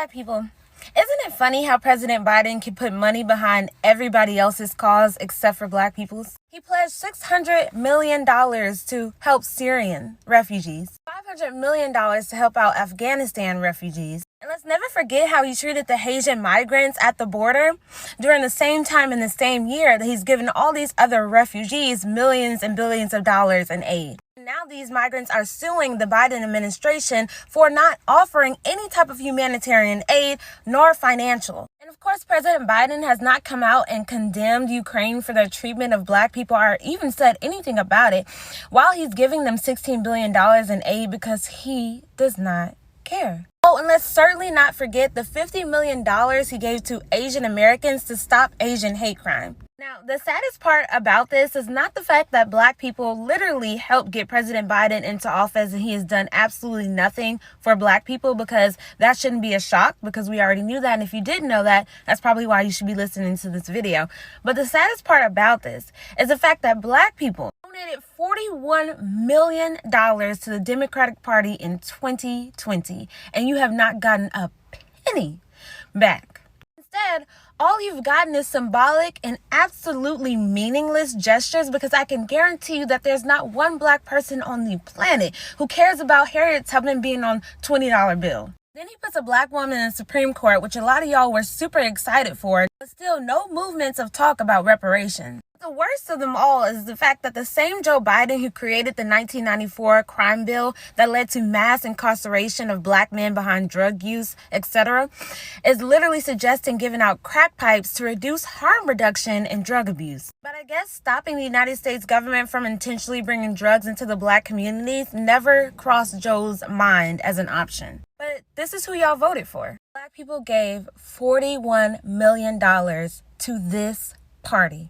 Black people, isn't it funny how President Biden can put money behind everybody else's cause except for Black people's? He pledged $600 million to help Syrian refugees, $500 million to help out Afghanistan refugees. And let's never forget how he treated the Haitian migrants at the border during the same time in the same year that he's given all these other refugees millions and billions of dollars in aid. Now these migrants are suing the Biden administration for not offering any type of humanitarian aid nor financial. And of course, President Biden has not come out and condemned Ukraine for their treatment of Black people or even said anything about it while he's giving them $16 billion in aid because he does not care. Oh, and let's certainly not forget the $50 million he gave to Asian Americans to stop Asian hate crime. Now, the saddest part about this is not the fact that Black people literally helped get President Biden into office and he has done absolutely nothing for Black people, because that shouldn't be a shock because we already knew that. And if you didn't know that, that's probably why you should be listening to this video. But the saddest part about this is the fact that Black people donated $41 million to the Democratic Party in 2020, and you have not gotten a penny back. Instead, all you've gotten is symbolic and absolutely meaningless gestures, because I can guarantee you that there's not one Black person on the planet who cares about Harriet Tubman being on $20 bill. Then he puts a Black woman in the Supreme Court, which a lot of y'all were super excited for, but still no movements of talk about reparations. The worst of them all is the fact that the same Joe Biden who created the 1994 crime bill that led to mass incarceration of Black men behind drug use, etc., is literally suggesting giving out crack pipes to reduce harm reduction and drug abuse. But I guess stopping the United States government from intentionally bringing drugs into the Black communities never crossed Joe's mind as an option. But this is who y'all voted for. Black people gave $41 million to this party.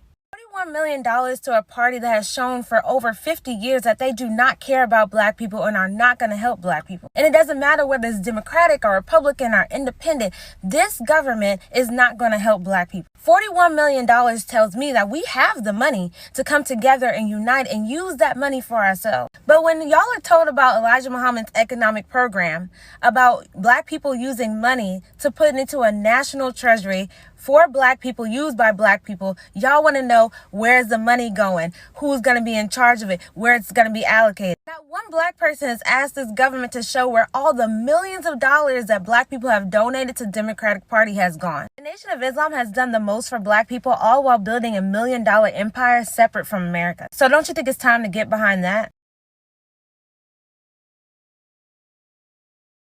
$41 million to a party that has shown for over 50 years that they do not care about Black people and are not going to help Black people. And it doesn't matter whether it's Democratic or Republican or independent, this government is not going to help Black people. $41 million tells me that we have the money to come together and unite and use that money for ourselves. But when y'all are told about Elijah Muhammad's economic program, about Black people using money to put into a national treasury for Black people, used by Black people, y'all want to know where's the money going, who's going to be in charge of it, where it's going to be allocated. Not one Black person has asked this government to show where all the millions of dollars that Black people have donated to the Democratic Party has gone. The Nation of Islam has done the most for Black people, all while building $1 million empire separate from America. So don't you think it's time to get behind that?